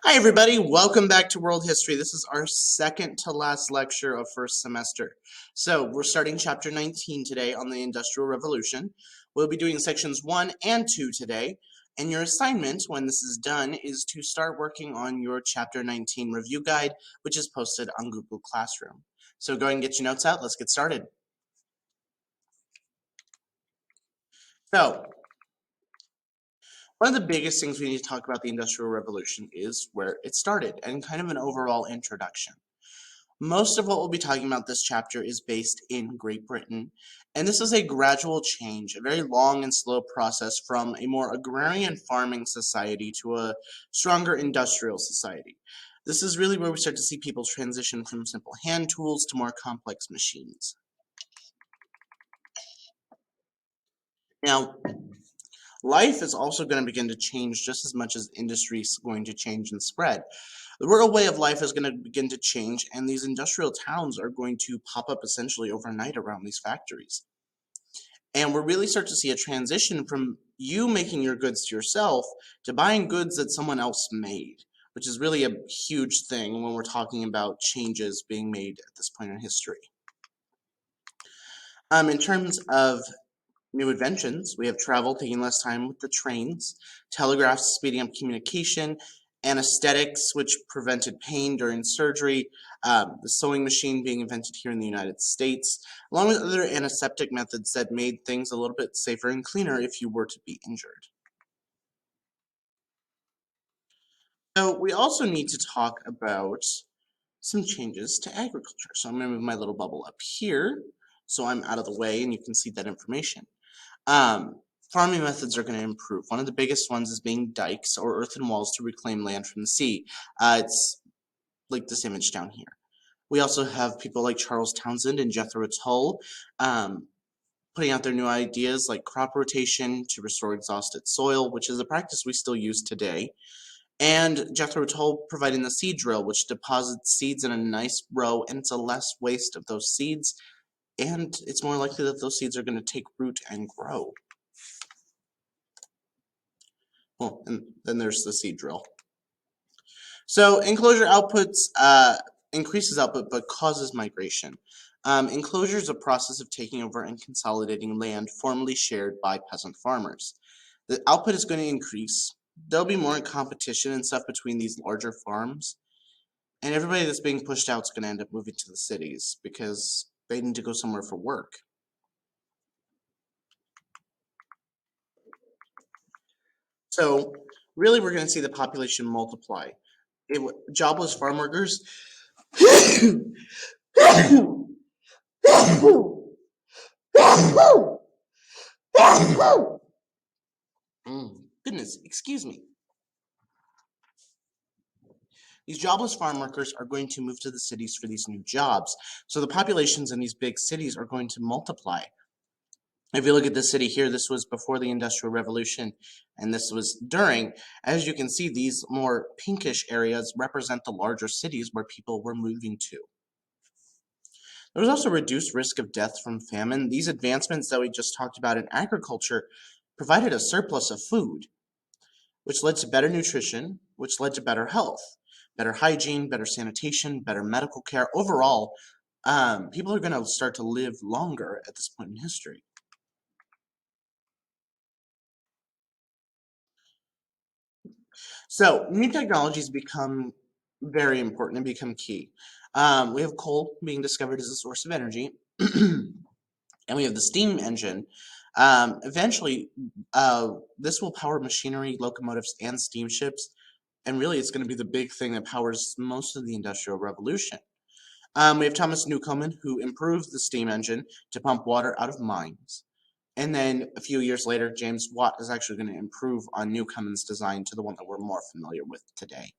Hi everybody, welcome back to World History. This is our second to last lecture of first semester. So we're starting chapter 19 today on the Industrial Revolution. We'll be doing sections 1 and 2 today, and your assignment when this is done is to start working on your chapter 19 review guide, which is posted on Google Classroom. So go ahead and get your notes out, let's get started. So, one of the biggest things we need to talk about the Industrial Revolution is where it started and kind of an overall introduction. Most of what we'll be talking about this chapter is based in Great Britain, and this is a gradual change, a very long and slow process from a more agrarian farming society to a stronger industrial society. This is really where we start to see people transition from simple hand tools to more complex machines. Now, life is also going to begin to change just as much as industry is going to change and spread. The rural way of life is going to begin to change, and these industrial towns are going to pop up essentially overnight around these factories. And we'll really start to see a transition from you making your goods to yourself to buying goods that someone else made, which is really a huge thing when we're talking about changes being made at this point in history. In terms of new inventions, we have travel taking less time with the trains, telegraphs speeding up communication, anesthetics, which prevented pain during surgery, the sewing machine being invented here in the United States, along with other antiseptic methods that made things a little bit safer and cleaner if you were to be injured. So we also need to talk about some changes to agriculture. So I'm going to move my little bubble up here so I'm out of the way and you can see that information. Farming methods are going to improve. One of the biggest ones is being dikes or earthen walls to reclaim land from the sea. It's like this image down here. We also have people like Charles Townsend and Jethro Tull putting out their new ideas like crop rotation to restore exhausted soil, which is a practice we still use today. And Jethro Tull providing the seed drill, which deposits seeds in a nice row, and it's a less waste of those seeds, and it's more likely that those seeds are going to take root and grow. Well, and then there's the seed drill. So enclosure outputs increases output but causes migration. Enclosure is a process of taking over and consolidating land formerly shared by peasant farmers. The output is going to increase. There'll be more competition and stuff between these larger farms. And everybody that's being pushed out is going to end up moving to the cities because they need to go somewhere for work. So really we're going to see the population multiply. Jobless farm workers goodness, excuse me. These jobless farm workers are going to move to the cities for these new jobs. So the populations in these big cities are going to multiply. If you look at the city here, this was before the Industrial Revolution, and this was during. As you can see, these more pinkish areas represent the larger cities where people were moving to. There was also reduced risk of death from famine. These advancements that we just talked about in agriculture provided a surplus of food, which led to better nutrition, which led to better health, better hygiene, better sanitation, better medical care. Overall, people are going to start to live longer at this point in history. So new technologies become very important and become key. We have coal being discovered as a source of energy, and we have the steam engine. Eventually, this will power machinery, locomotives, and steamships, and really it's going to be the big thing that powers most of the Industrial Revolution. We have Thomas Newcomen, who improved the steam engine to pump water out of mines. And then a few years later, James Watt is actually going to improve on Newcomen's design to the one that we're more familiar with today.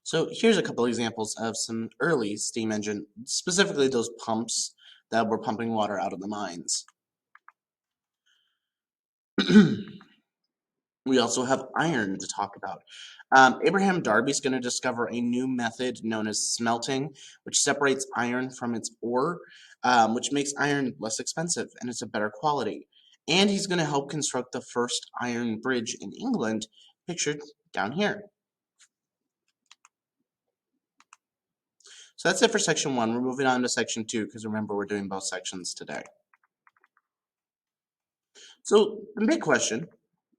So here's a couple examples of some early steam engine, specifically those pumps that were pumping water out of the mines. We also have iron to talk about. Abraham Darby's going to discover a new method known as smelting, which separates iron from its ore, which makes iron less expensive and it's a better quality. And he's going to help construct the first iron bridge in England, pictured down here. So that's it for section 1. We're moving on to section 2 because remember we're doing both sections today. So the big question,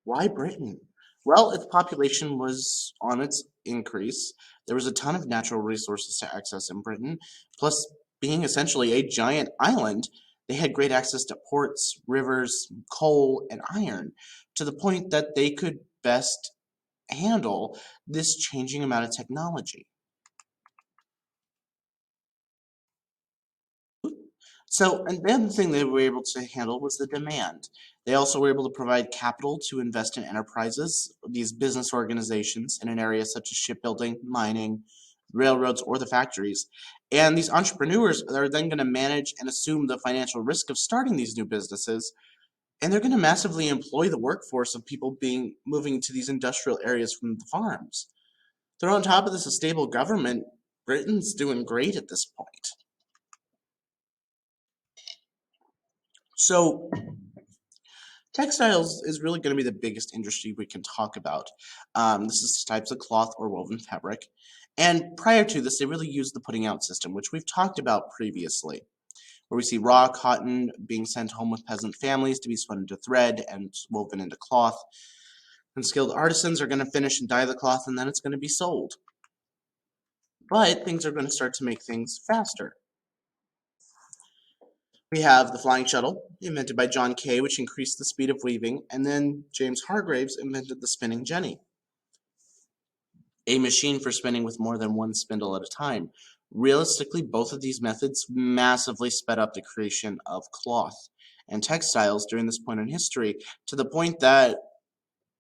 why Britain? Well, its population was on its increase. There was a ton of natural resources to access in Britain. Plus, being essentially a giant island, they had great access to ports, rivers, coal, and iron, to the point that they could best handle this changing amount of technology. So, and the other thing they were able to handle was the demand. They also were able to provide capital to invest in enterprises, these business organizations in an area such as shipbuilding, mining, railroads, or the factories. And these entrepreneurs are then going to manage and assume the financial risk of starting these new businesses. And they're going to massively employ the workforce of people being moving to these industrial areas from the farms. Throw on top of this a stable government, Britain's doing great at this point. So, textiles is really going to be the biggest industry we can talk about. This is types of cloth or woven fabric. And prior to this, they really used the putting out system, which we've talked about previously, where we see raw cotton being sent home with peasant families to be spun into thread and woven into cloth. And skilled artisans are going to finish and dye the cloth, and then it's going to be sold. But things are going to start to make things faster. We have the flying shuttle, invented by John Kay, which increased the speed of weaving, and then James Hargreaves invented the spinning jenny, a machine for spinning with more than one spindle at a time. Realistically, both of these methods massively sped up the creation of cloth and textiles during this point in history, to the point that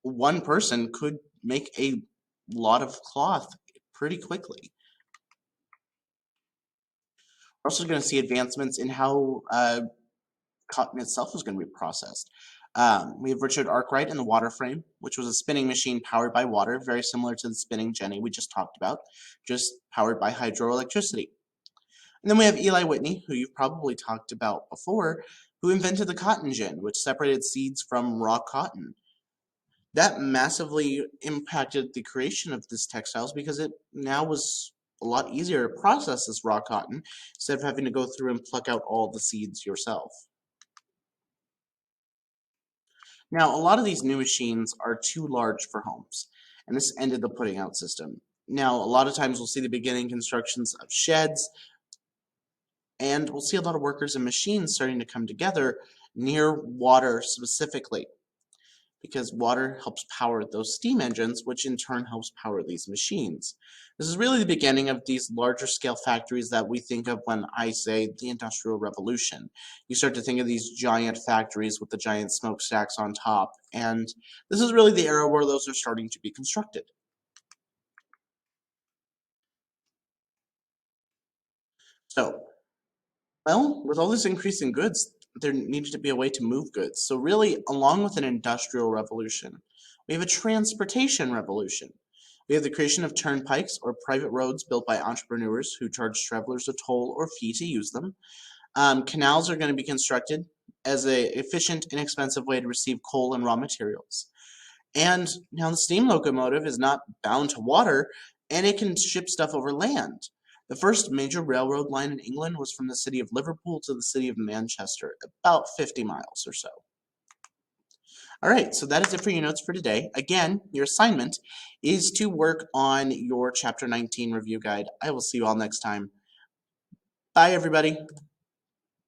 one person could make a lot of cloth pretty quickly. We're also going to see advancements in how cotton itself is going to be processed. We have Richard Arkwright in the water frame, which was a spinning machine powered by water, very similar to the spinning jenny we just talked about, just powered by hydroelectricity. And then we have Eli Whitney, who you've probably talked about before, who invented the cotton gin, which separated seeds from raw cotton. That massively impacted the creation of this textiles because it now was a lot easier to process this raw cotton instead of having to go through and pluck out all the seeds yourself. Now, a lot of these new machines are too large for homes, and this ended the putting out system. Now, a lot of times we'll see the beginning constructions of sheds, and we'll see a lot of workers and machines starting to come together near water specifically, because water helps power those steam engines, which in turn helps power these machines. This is really the beginning of these larger scale factories that we think of when I say the Industrial Revolution. You start to think of these giant factories with the giant smokestacks on top, and this is really the era where those are starting to be constructed. So, well, with all this increase in goods, there needs to be a way to move goods. So really, along with an industrial revolution, we have a transportation revolution. We have the creation of turnpikes or private roads built by entrepreneurs who charge travelers a toll or fee to use them. Canals are going to be constructed as an efficient, inexpensive way to receive coal and raw materials. And now the steam locomotive is not bound to water, and it can ship stuff over land. The first major railroad line in England was from the city of Liverpool to the city of Manchester, about 50 miles or so. All right, so that is it for your notes for today. Again, your assignment is to work on your Chapter 19 review guide. I will see you all next time. Bye, everybody.